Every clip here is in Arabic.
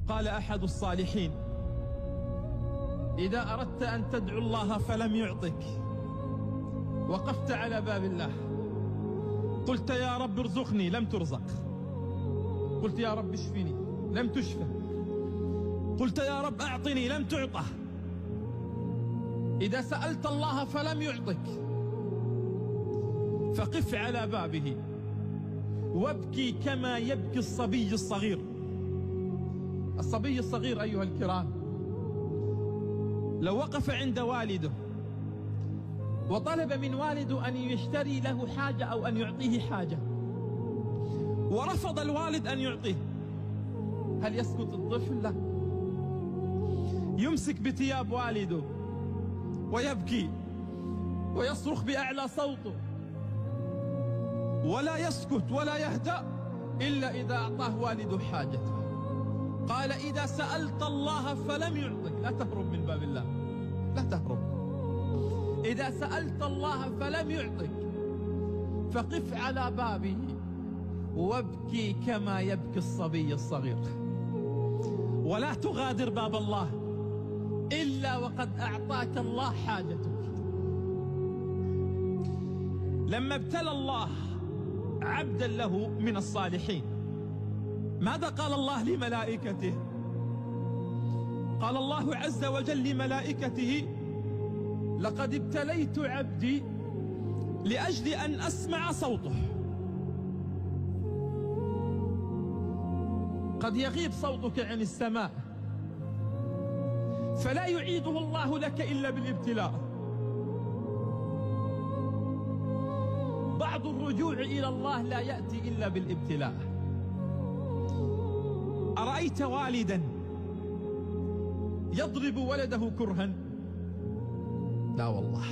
قال أحد الصالحين: إذا أردت أن تدعو الله فلم يعطك، وقفت على باب الله، قلت يا رب ارزقني، لم ترزق. قلت يا رب اشفني، لم تشفى. قلت يا رب أعطني، لم تعطه. إذا سألت الله فلم يعطك، فقف على بابه وابكي كما يبكي الصبي الصغير. الصبي الصغير أيها الكرام لو وقف عند والده وطلب من والده أن يشتري له حاجة أو أن يعطيه حاجة، ورفض الوالد أن يعطيه، هل يسكت الطفل؟ لا، يمسك بثياب والده ويبكي ويصرخ بأعلى صوته، ولا يسكت ولا يهدأ إلا إذا أعطاه والده حاجته. قال: إذا سألت الله فلم يعطك، لا تهرب من باب الله، لا تهرب. إذا سألت الله فلم يعطك، فقف على بابه وابكي كما يبكي الصبي الصغير، ولا تغادر باب الله إلا وقد أعطاك الله حاجتك. لما ابتلى الله عبدا له من الصالحين، ماذا قال الله لملائكته؟ قال الله عز وجل لملائكته: لقد ابتليت عبدي لأجل أن أسمع صوته. قد يغيب صوتك عن السماء، فلا يعيده الله لك إلا بالابتلاء. بعض الرجوع إلى الله لا يأتي إلا بالابتلاء. أرأيت والدا يضرب ولده كرها؟ لا والله،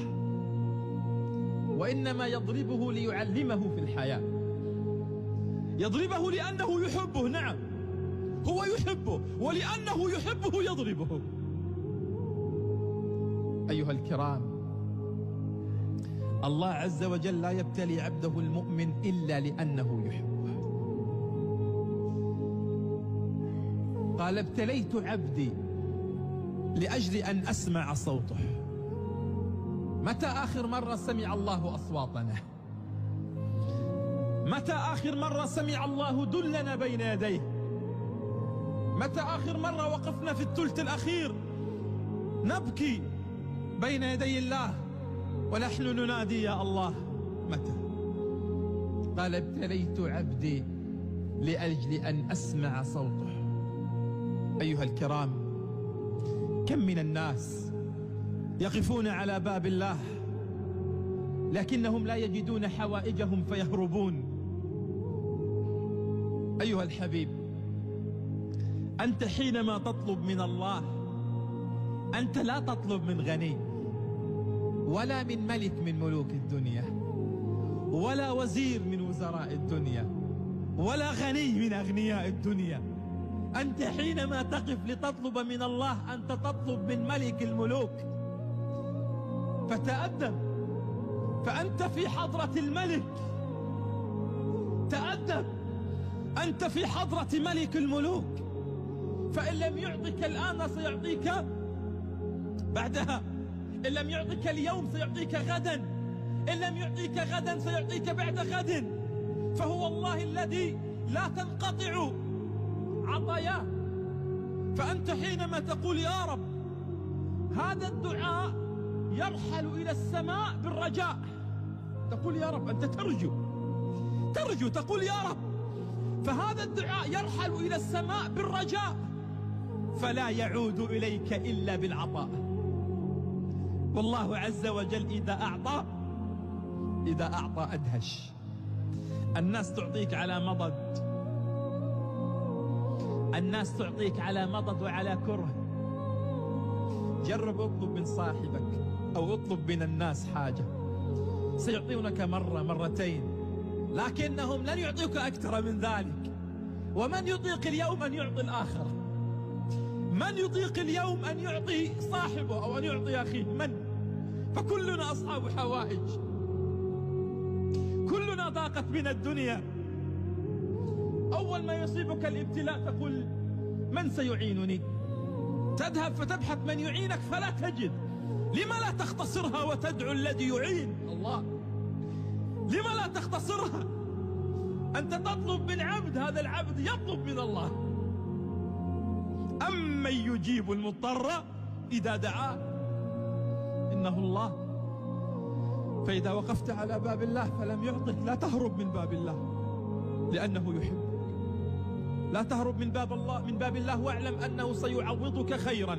وإنما يضربه ليعلمه في الحياة. يضربه لأنه يحبه، نعم هو يحبه، ولأنه يحبه يضربه. أيها الكرام، الله عز وجل لا يبتلي عبده المؤمن إلا لأنه يحبه. قال: ابتليت عبدي لأجل أن أسمع صوته. متى آخر مرة سمع الله أصواتنا؟ متى آخر مرة سمع الله دلنا بين يديه؟ متى آخر مرة وقفنا في الثلث الأخير نبكي بين يدي الله ونحن ننادي يا الله؟ متى؟ قال: ابتليت عبدي لأجل أن أسمع صوته. أيها الكرام، كم من الناس يقفون على باب الله لكنهم لا يجدون حوائجهم فيهربون. أيها الحبيب، أنت حينما تطلب من الله أنت لا تطلب من غني ولا من ملك من ملوك الدنيا، ولا وزير من وزراء الدنيا، ولا غني من أغنياء الدنيا. أنت حينما تقف لتطلب من الله أنت تطلب من ملك الملوك. فتأدب، فأنت في حضرة الملك. تأدب، أنت في حضرة ملك الملوك. فإن لم يعطك الآن سيعطيك بعدها، إن لم يعطك اليوم سيعطيك غدا، إن لم يعطيك غدا سيعطيك بعد غد. فهو الله الذي لا تنقطع عطاياه. فأنت حينما تقول يا رب، هذا الدعاء يرحل إلى السماء بالرجاء. تقول يا رب، أنت ترجو تقول يا رب، فهذا الدعاء يرحل إلى السماء بالرجاء، فلا يعود إليك إلا بالعطاء. والله عز وجل إذا أعطى أدهش. الناس تعطيك على مضض، الناس تعطيك على مضض وعلى كره. جرب اطلب من صاحبك أو اطلب من الناس حاجة، سيعطونك مرة مرتين، لكنهم لن يعطيك أكثر من ذلك. ومن يطيق اليوم أن يعطي الآخر؟ من يطيق اليوم أن يعطي صاحبه أو أن يعطي أخيه؟ من؟ فكلنا أصحاب حوائج، كلنا ضاقت من الدنيا. أول ما يصيبك الابتلاء تقول من سيعينني؟ تذهب فتبحث من يعينك فلا تجد. لما لا تختصرها وتدعو الذي يعين الله؟ لما لا تختصرها؟ أنت تطلب من عبد، هذا العبد يطلب من الله. أمن يجيب المضطر إذا دعاه إنه الله. فإذا وقفت على باب الله فلم يعطك لا تهرب من باب الله، لأنه يحبك. لا تهرب من باب الله واعلم أنه سيعوضك خيرا.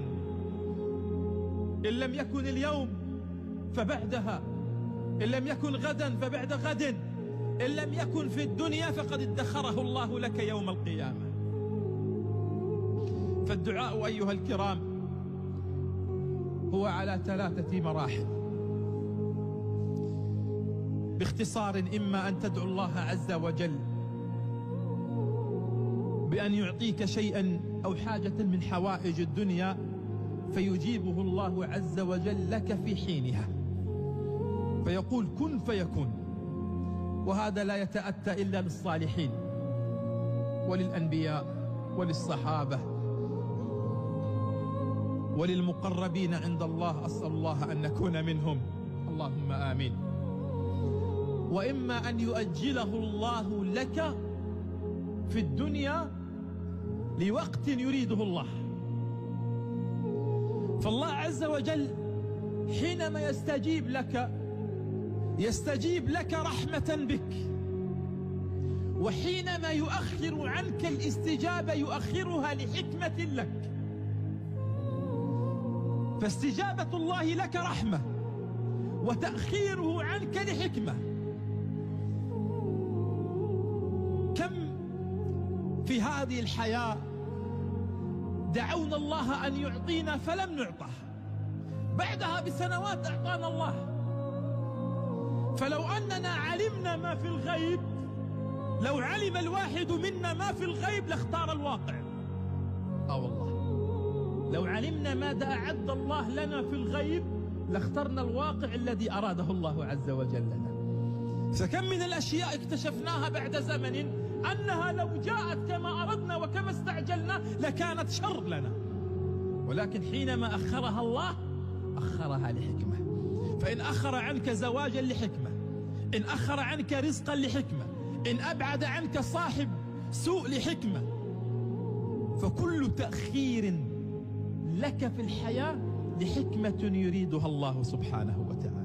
إن لم يكن اليوم فبعدها، إن لم يكن غدا فبعد غد، إن لم يكن في الدنيا فقد ادخره الله لك يوم القيامة. فالدعاء أيها الكرام هو على 3 مراحل. باختصار، إما أن تدعو الله عز وجل بأن يعطيك شيئا أو حاجة من حوائج الدنيا فيجيبه الله عز وجل لك في حينها، فيقول كن فيكون. وهذا لا يتأتى إلا للصالحين وللأنبياء وللصحابة وللمقربين عند الله. أسأل الله أن نكون منهم، اللهم آمين. وإما أن يؤجله الله لك في الدنيا لوقت يريده الله. فالله عز وجل حينما يستجيب لك رحمة بك، وحينما يؤخر عنك الاستجابة يؤخرها لحكمة لك. فاستجابة الله لك رحمة وتأخيره عنك لحكمة. كم في هذه الحياة دعونا الله أن يعطينا فلم نعطه، بعدها بسنوات أعطانا الله. فلو أننا علمنا ما في الغيب، لو علم الواحد منا ما في الغيب لاختار الواقع. والله لو علمنا ماذا أعد الله لنا في الغيب لاخترنا الواقع الذي أراده الله عز وجل لنا. فكم من الأشياء اكتشفناها بعد زمن أنها لو جاءت كما أردنا وكما استعجلنا لكانت شر لنا، ولكن حينما أخرها الله أخرها لحكمة. فإن أخر عنك زواجا لحكمة، إن أخر عنك رزقا لحكمة، إن أبعد عنك صاحب سوء لحكمة. فكل تأخير لك في الحياة لحكمة يريدها الله سبحانه وتعالى.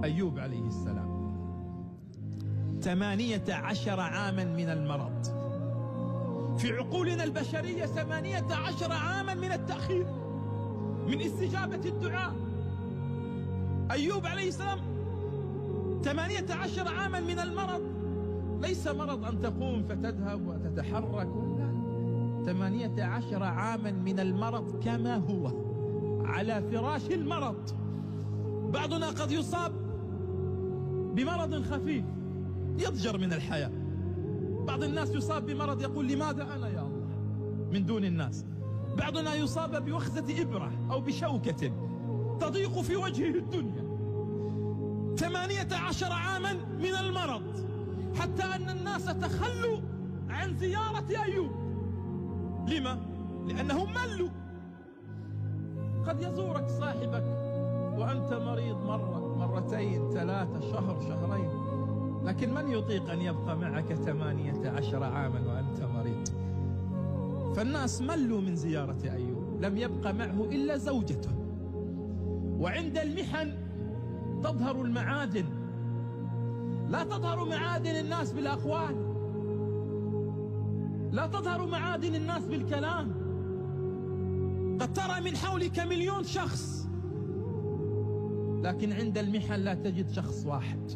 أيوب عليه السلام 18 عاما من المرض. في عقولنا البشرية 18 عاما من التأخير من استجابة الدعاء. أيوب عليه السلام 18 عاما من المرض، ليس مرض أن تقوم فتذهب وتتحرك، لا، 18 عاما من المرض كما هو على فراش المرض. بعضنا قد يصاب بمرض خفيف يضجر من الحياة. بعض الناس يصاب بمرض يقول لماذا أنا يا الله من دون الناس. بعضنا يصاب بوخزة إبرة أو بشوكة تضيق في وجهه الدنيا. 18 عاما من المرض، حتى أن الناس تخلوا عن زيارة أيوب. لما؟ لأنهم ملوا. قد يزورك صاحبك وأنت مريض مرة مرتين 3 شهر شهرين، لكن من يطيق أن يبقى معك 18 عاما وأنت مريض؟ فالناس ملوا من زيارة أيوب، لم يبقى معه إلا زوجته. وعند المحن تظهر المعادن، لا تظهر معادن الناس بالأقوال، لا تظهر معادن الناس بالكلام. قد ترى من حولك 1,000,000 شخص، لكن عند المحن لا تجد شخص واحد.